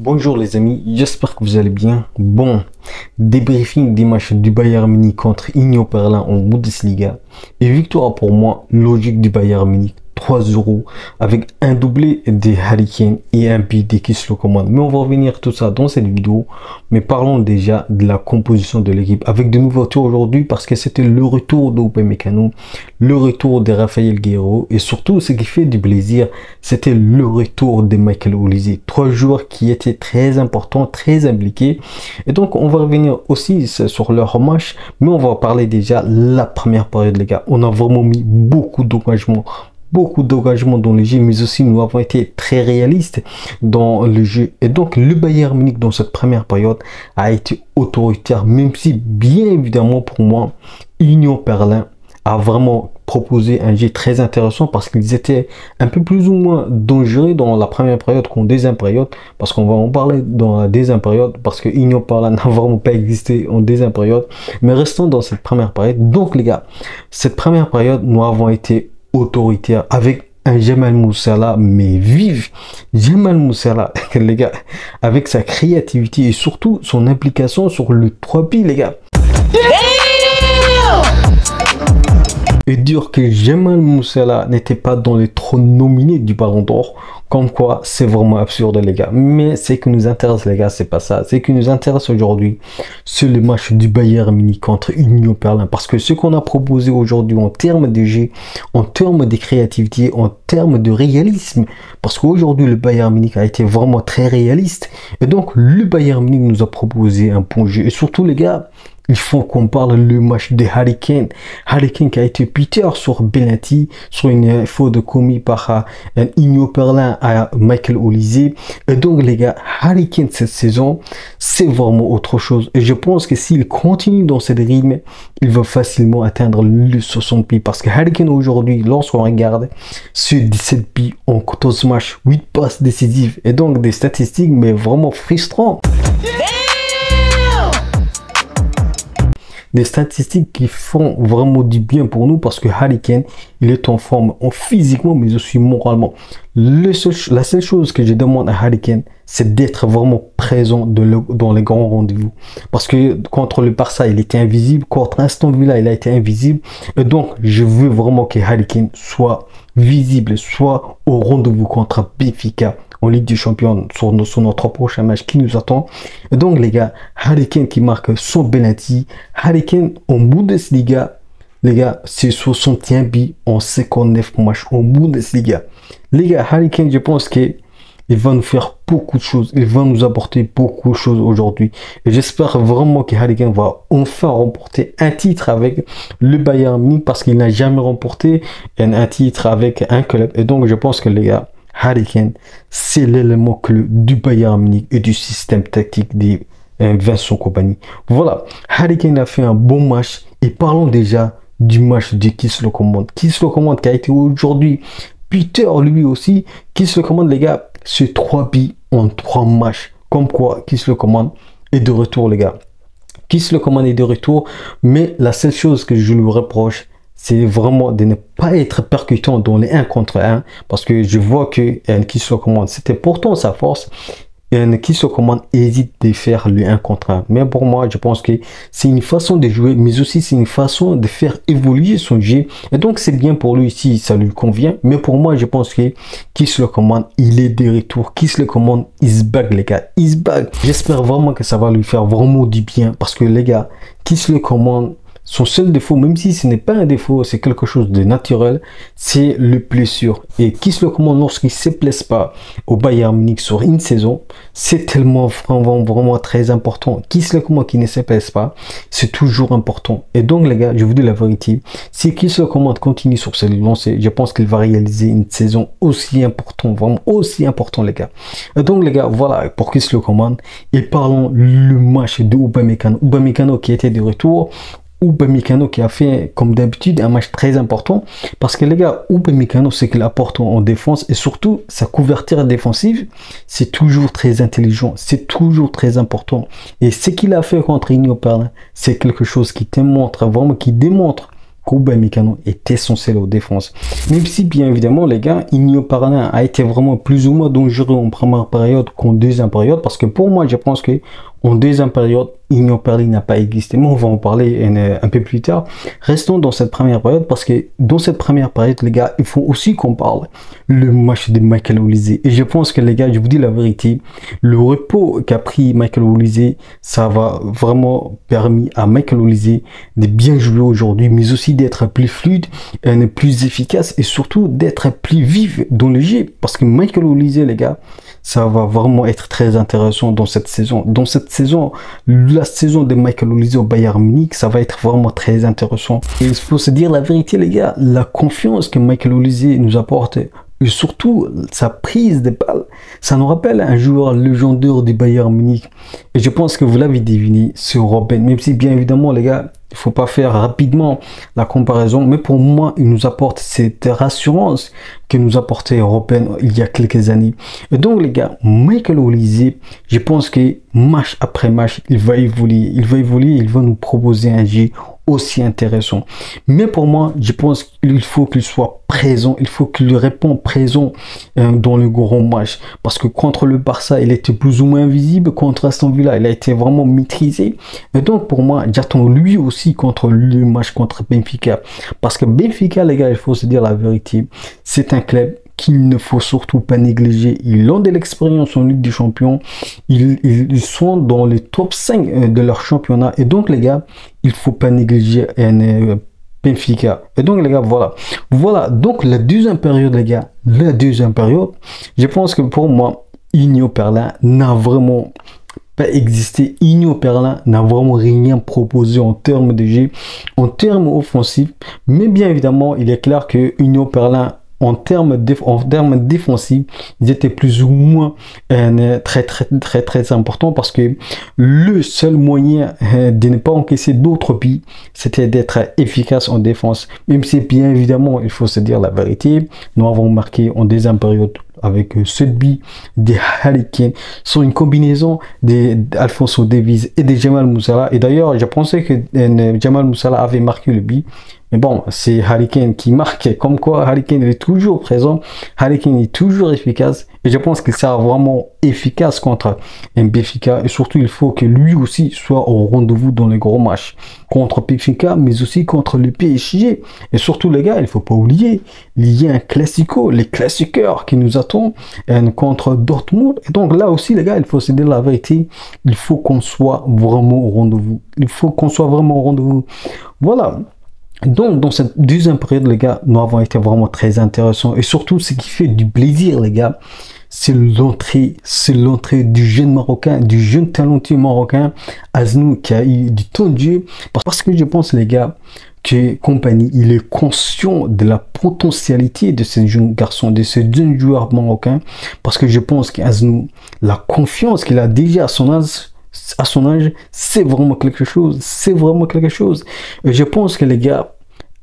Bonjour les amis, j'espère que vous allez bien. Bon, débriefing des matchs du Bayern Munich contre Union Berlin en Bundesliga. Et victoire pour moi, logique du Bayern Munich. 3-0 avec un doublé des Harry Kane et un but des Kingsley Coman. Mais on va revenir tout ça dans cette vidéo. Mais parlons déjà de la composition de l'équipe avec de nouveaux tours aujourd'hui parce que c'était le retour d'Upamecano, le retour de Raphaël Guerreiro et surtout ce qui fait du plaisir, c'était le retour de Michael Olise. Trois joueurs qui étaient très importants, très impliqués. Et donc on va revenir aussi sur leur match, mais on va parler déjà la première période les gars. On a vraiment mis beaucoup d'engagement dans le jeu, mais aussi nous avons été très réalistes dans le jeu. Et donc le Bayern Munich dans cette première période a été autoritaire, même si bien évidemment pour moi Union Berlin a vraiment proposé un jeu très intéressant parce qu'ils étaient un peu plus ou moins dangereux dans la première période qu'en deuxième période, parce qu'on va en parler dans la deuxième période parce que Union Berlin n'a vraiment pas existé en deuxième période. Mais restons dans cette première période. Donc les gars, cette première période nous avons été autoritaire avec un Jamal Musiala mais vive. Jamal Musiala les gars, avec sa créativité et surtout son implication sur le 3 pieds les gars. Et dire que Jamal Musiala n'était pas dans les trônes nominés du Ballon d'Or, comme quoi c'est vraiment absurde les gars. Mais ce qui nous intéresse les gars, c'est pas ça. Ce qui nous intéresse aujourd'hui, c'est le match du Bayern Munich contre Union Berlin. Parce que ce qu'on a proposé aujourd'hui en termes de jeu, en termes de créativité, en termes de réalisme, parce qu'aujourd'hui le Bayern Munich a été vraiment très réaliste. Et donc le Bayern Munich nous a proposé un bon jeu. Et surtout les gars, il faut qu'on parle le match de Harry Kane. Harry Kane qui a été Peter sur Bellinati, sur une faute commise par un Union Berlin à Michael Olise. Et donc les gars, Harry Kane cette saison, c'est vraiment autre chose. Et je pense que s'il continue dans cette rythme, il va facilement atteindre le 60 buts. Parce que Harry Kane aujourd'hui, lorsqu'on regarde, sur 17 buts en 14 matchs, 8 passes décisives. Et donc des statistiques mais vraiment frustrantes. Des statistiques qui font vraiment du bien pour nous parce que Harry Kane, il est en forme physiquement mais aussi moralement. La seule chose que je demande à Harry Kane, c'est d'être vraiment présent dans les grands rendez-vous. Parce que contre le Barça, il était invisible. Contre Aston Villa, il a été invisible. Et donc, je veux vraiment que Harry Kane soit visible, soit au rendez-vous contre Benfica en Ligue des Champions sur notre prochain match qui nous attend. Et donc les gars, Harry Kane qui marque son penalty, Harry Kane en Bundesliga, les gars, c'est 61 buts en 59 matchs en Bundesliga. Les gars, Harry Kane, je pense que il va nous faire beaucoup de choses, il va nous apporter beaucoup de choses aujourd'hui. Et j'espère vraiment que Harry Kane va enfin remporter un titre avec le Bayern Munich parce qu'il n'a jamais remporté un titre avec un club. Et donc je pense que les gars, Harry Kane, c'est l'élément clé du Bayern Munich et du système tactique de Vincent Kompany. Voilà, Harry Kane a fait un bon match. Et parlons déjà du match de Kingsley Coman. Kingsley Coman qui a été aujourd'hui Peter lui aussi. Kingsley Coman les gars, c'est 3 buts en 3 matchs. Comme quoi Kingsley Coman est de retour les gars. Kingsley Coman est de retour. Mais la seule chose que je lui reproche, c'est vraiment de ne pas être percutant dans les 1 contre 1 parce que je vois que Kingsley Coman, c'était pourtant sa force. Kingsley Coman hésite de faire le 1 contre 1. Mais pour moi, je pense que c'est une façon de jouer, mais aussi c'est une façon de faire évoluer son jeu. Et donc, c'est bien pour lui si ça lui convient. Mais pour moi, je pense que Kingsley Coman, il est de retour. Kingsley Coman is back, les gars. Is back. J'espère vraiment que ça va lui faire vraiment du bien. Parce que, les gars, Kingsley Coman, son seul défaut, même si ce n'est pas un défaut, c'est quelque chose de naturel, c'est le blessure. Et Kingsley Coman, lorsqu'il ne se blesse pas au Bayern Munich sur une saison, c'est tellement vraiment très important. Kingsley Coman qui ne se blesse pas, c'est toujours important. Et donc les gars, je vous dis la vérité, si Kingsley Coman continue sur cette lancée, je pense qu'il va réaliser une saison aussi importante, vraiment aussi important les gars. Et donc les gars, voilà pour Kingsley Coman. Et parlons le match de Upamecano. Upamecano qui était de retour. Upamecano qui a fait comme d'habitude un match très important parce que les gars, Upamecano, ce qu'il apporte en défense et surtout sa couverture défensive, c'est toujours très intelligent, c'est toujours très important. Et ce qu'il a fait contre Union Berlin, c'est quelque chose qui démontre vraiment qu'Upamecano est essentiel aux défenses. Même si, bien évidemment, les gars, Igno Parlin a été vraiment plus ou moins dangereux en première période qu'en deuxième période, parce que pour moi, je pense que en deuxième période, Igno Parlin n'a pas existé. Mais on va en parler un peu plus tard. Restons dans cette première période, parce que dans cette première période, les gars, il faut aussi qu'on parle le match de Michael Olise. Et je pense que, les gars, je vous dis la vérité, le repos qu'a pris Michael Olise, ça va vraiment permis à Michael Olise de bien jouer aujourd'hui, mais aussi d'être plus fluide, plus efficace et surtout d'être plus vif dans le jeu. Parce que Michael Olise, les gars, ça va vraiment être très intéressant dans cette saison. Dans cette saison, la saison de Michael Olise au Bayern Munich, ça va être vraiment très intéressant. Et il faut se dire la vérité, les gars, la confiance que Michael Olise nous apporte, et surtout sa prise de balle, ça nous rappelle un joueur légendaire du Bayern Munich. Et je pense que vous l'avez deviné, c'est Robben. Même si bien évidemment les gars, il faut pas faire rapidement la comparaison, mais pour moi il nous apporte cette rassurance que nous apportait Robben il y a quelques années. Et donc les gars, Michael Olise, je pense que match après match il va évoluer, il va nous proposer un jeu aussi intéressant. Mais pour moi, je pense qu'il faut qu'il soit présent, il faut qu'il réponde présent dans le grand match. Parce que contre le Barça, il était plus ou moins invisible. Contre Aston Villa, il a été vraiment maîtrisé. Et donc pour moi, j'attends lui aussi contre le match contre Benfica. Parce que Benfica, les gars, il faut se dire la vérité, c'est un club qu'il ne faut surtout pas négliger. Ils ont de l'expérience en Ligue des Champions. Ils sont dans les top 5 de leur championnat. Et donc, les gars, il ne faut pas négliger Benfica. Et donc, les gars, voilà. Voilà. Donc, la deuxième période, les gars, la deuxième période, je pense que pour moi, Igno Parlin n'a vraiment pas existé. Igno Parlin n'a vraiment rien proposé en termes de jeu, en termes offensifs. Mais bien évidemment, il est clair que Igno Parlin, en termes défensifs, ils étaient plus ou moins très importants, parce que le seul moyen de ne pas encaisser d'autres buts, c'était d'être efficace en défense. Même si bien évidemment, il faut se dire la vérité, nous avons marqué en deuxième période avec 7 buts des Harry Kane sur une combinaison d'Alphonso Davies et de Jamal Musiala. Et d'ailleurs, je pensais que Jamal Musiala avait marqué le but. Mais bon, c'est Harry Kane qui marque. Comme quoi, Harry Kane est toujours présent. Harry Kane est toujours efficace. Et je pense qu'il sera vraiment efficace contre Benfica. Et surtout, il faut que lui aussi soit au rendez-vous dans les gros matchs. Contre Benfica, mais aussi contre le PSG. Et surtout, les gars, il ne faut pas oublier, il y a un classico, les classiqueurs qui nous attendent contre Dortmund. Et donc là aussi, les gars, il faut se dire la vérité. Il faut qu'on soit vraiment au rendez-vous. Il faut qu'on soit vraiment au rendez-vous. Voilà. Donc, dans cette deuxième période, les gars, nous avons été vraiment très intéressants. Et surtout, ce qui fait du plaisir, les gars, c'est l'entrée du jeune Marocain, du jeune talentueux Marocain, Aznou, qui a eu du temps de jeu. Parce que je pense, les gars, que Kompany, il est conscient de la potentialité de ce jeune garçon, de ce jeune joueur marocain. Parce que je pense qu'Aznou, la confiance qu'il a déjà à son âge, c'est vraiment quelque chose. C'est vraiment quelque chose. Et je pense que les gars,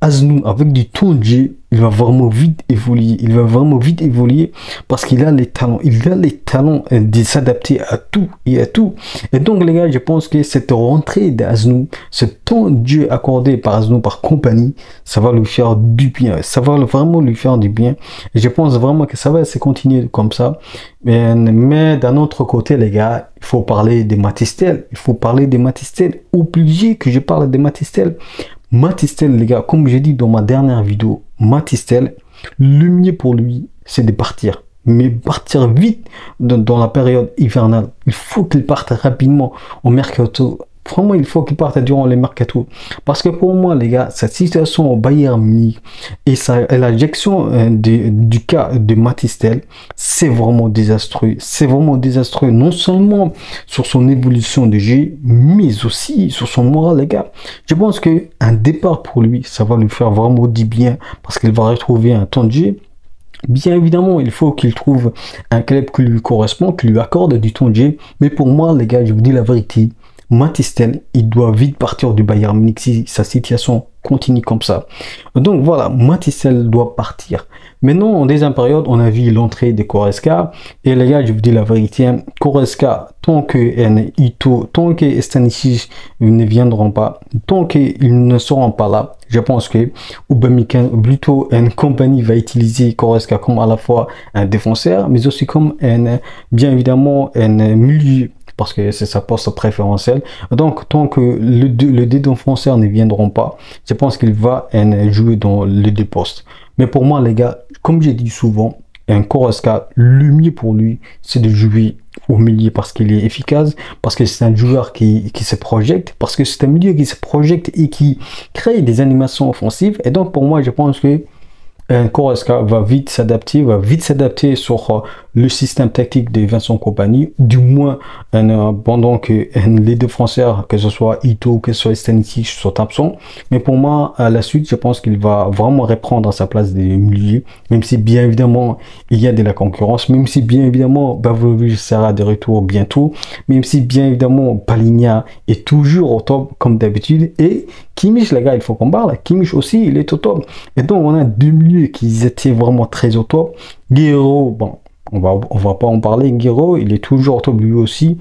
Aznou, avec du temps de jeu, il va vraiment vite évoluer. Il va vraiment vite évoluer parce qu'il a les talents. Il a les talents de s'adapter à tout et à tout. Et donc, les gars, je pense que cette rentrée d'Aznou, ce temps de jeu accordé par Aznou, par Kompany, ça va lui faire du bien. Ça va vraiment lui faire du bien. Et je pense vraiment que ça va se continuer comme ça. Mais d'un autre côté, les gars, il faut parler de Mathys Tel. Il faut parler de Mathys Tel. Obligé que je parle de Mathys Tel. Mathys Tel, les gars, comme j'ai dit dans ma dernière vidéo, Mathys Tel, le mieux pour lui, c'est de partir. Mais partir vite dans la période hivernale. Il faut qu'il parte rapidement au mercato. Vraiment, il faut qu'il parte durant les mercato. Parce que pour moi, les gars, cette situation au Bayern Munich et l'injection du cas de Mathys Tel, c'est vraiment désastreux. C'est vraiment désastreux, non seulement sur son évolution de jeu, mais aussi sur son moral, les gars. Je pense qu'un départ pour lui, ça va lui faire vraiment du bien parce qu'il va retrouver un temps de jeu. Bien évidemment, il faut qu'il trouve un club qui lui correspond, qui lui accorde du temps de jeu. Mais pour moi, les gars, je vous dis la vérité, Mathys Tel, il doit vite partir du Bayern Munich si sa situation continue comme ça. Donc voilà, Mathys Tel doit partir. Maintenant, en deuxième période, on a vu l'entrée de Goretzka. Et les gars, je vous dis la vérité, Goretzka, tant que Ito, tant que Stanisic ne viendront pas, tant qu'ils ne seront pas là, Je pense que Aubameyang, plutôt une compagnie va utiliser Goretzka comme à la fois un défenseur, mais aussi comme bien évidemment un milieu, parce que c'est sa poste préférentielle. Donc, tant que les deux défenseurs ne viendront pas, je pense qu'il va jouer dans les deux postes. Mais pour moi, les gars, comme j'ai dit souvent, un Goretzka, le mieux pour lui, c'est de jouer au milieu parce qu'il est efficace, parce que c'est un joueur qui se projette, parce que c'est un milieu qui se projette et qui crée des animations offensives. Et donc, pour moi, je pense que Goretzka va vite s'adapter sur le système tactique de Vincent Kompany, du moins pendant que les défenseurs, que ce soit Ito, que ce soit Stanisic, sont absents. Mais pour moi, à la suite, je pense qu'il va vraiment reprendre sa place des milieux, même si bien évidemment, il y a de la concurrence, même si bien évidemment, Pavlovic sera de retour bientôt, même si bien évidemment, Palhinha est toujours au top comme d'habitude, et Kimmich, les gars, il faut qu'on parle, Kimmich aussi, il est au top. Et donc, on a deux milieux qui étaient vraiment très au top. Guerreiro, bon, on va pas en parler. Guerreiro, il est toujours au top lui aussi.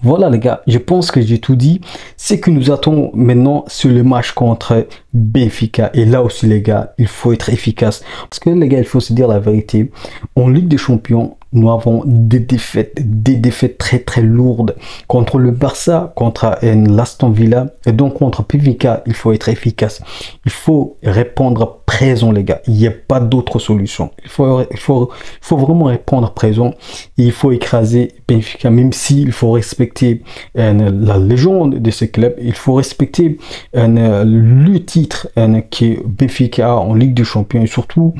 Voilà les gars, je pense que j'ai tout dit. C'est que nous attendons maintenant sur le match contre Benfica. Et là aussi les gars, il faut être efficace. Parce que les gars, il faut se dire la vérité. En Ligue des Champions, nous avons des défaites très très lourdes contre le Barça, contre l'Aston Villa et donc contre Benfica. Il faut être efficace. Il faut répondre présent les gars. Il n'y a pas d'autre solution. Il faut vraiment répondre présent. Et il faut écraser Benfica, même s'il faut respecter la légende de ce club. Il faut respecter le titre que Benfica a en Ligue des Champions et surtout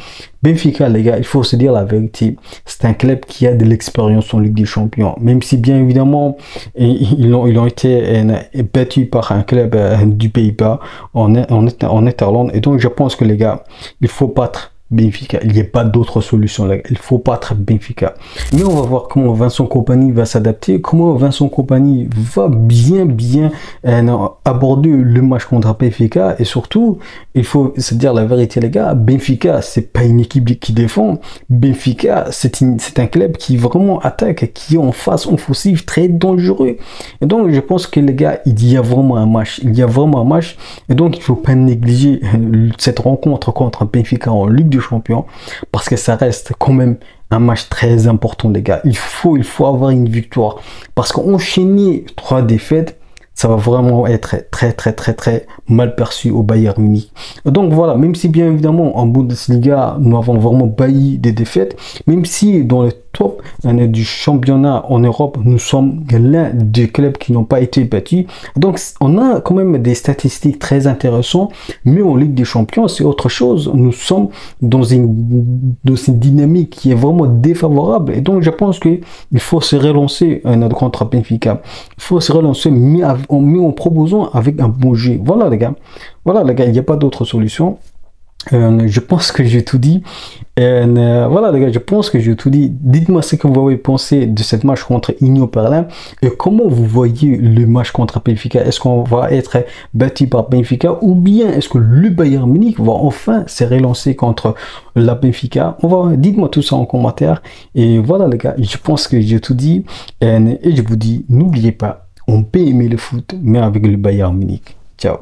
Benfica, les gars, il faut se dire la vérité. C'est un club qui a de l'expérience en Ligue des Champions. Même si, bien évidemment, ils ont été battus par un club du Pays-Bas en Netherlands. Et donc, je pense que, les gars, il faut battre Benfica. Il n'y a pas d'autre solution là. Il faut battre Benfica. Mais on va voir comment Vincent Kompany va s'adapter, comment Vincent Kompany va bien aborder le match contre Benfica. Et surtout, il faut se dire la vérité les gars, Benfica, c'est pas une équipe qui défend. Benfica, c'est un club qui vraiment attaque, qui est en phase offensive très dangereux. Et donc, je pense que les gars, il y a vraiment un match. Il y a vraiment un match. Et donc, il faut pas négliger cette rencontre contre Benfica en Ligue des Champions parce que ça reste quand même un match très important les gars. Il faut avoir une victoire parce qu'enchaîner 3 défaites, ça va vraiment être très mal perçu au Bayern Munich. Donc voilà, même si bien évidemment en Bundesliga nous avons vraiment bailli des défaites, même si dans le top du championnat en Europe nous sommes l'un des clubs qui n'ont pas été battus, donc on a quand même des statistiques très intéressantes, mais en Ligue des Champions c'est autre chose. Nous sommes dans une dynamique qui est vraiment défavorable et donc je pense que il faut se relancer contre Benfica. Il faut se relancer mais en proposant avec un bon jeu. Voilà les gars, il n'y a pas d'autre solution. Je pense que j'ai tout dit. Voilà les gars, je pense que j'ai tout dit. Dites-moi ce que vous avez pensé de cette match contre Union Berlin et comment vous voyez le match contre Benfica. Est-ce qu'on va être battu par Benfica ou bien est-ce que le Bayern Munich va enfin se relancer contre la Benfica? Dites-moi tout ça en commentaire. Et voilà les gars, je pense que j'ai tout dit. Et je vous dis, n'oubliez pas, on peut aimer le foot, mais avec le Bayern Munich. Ciao.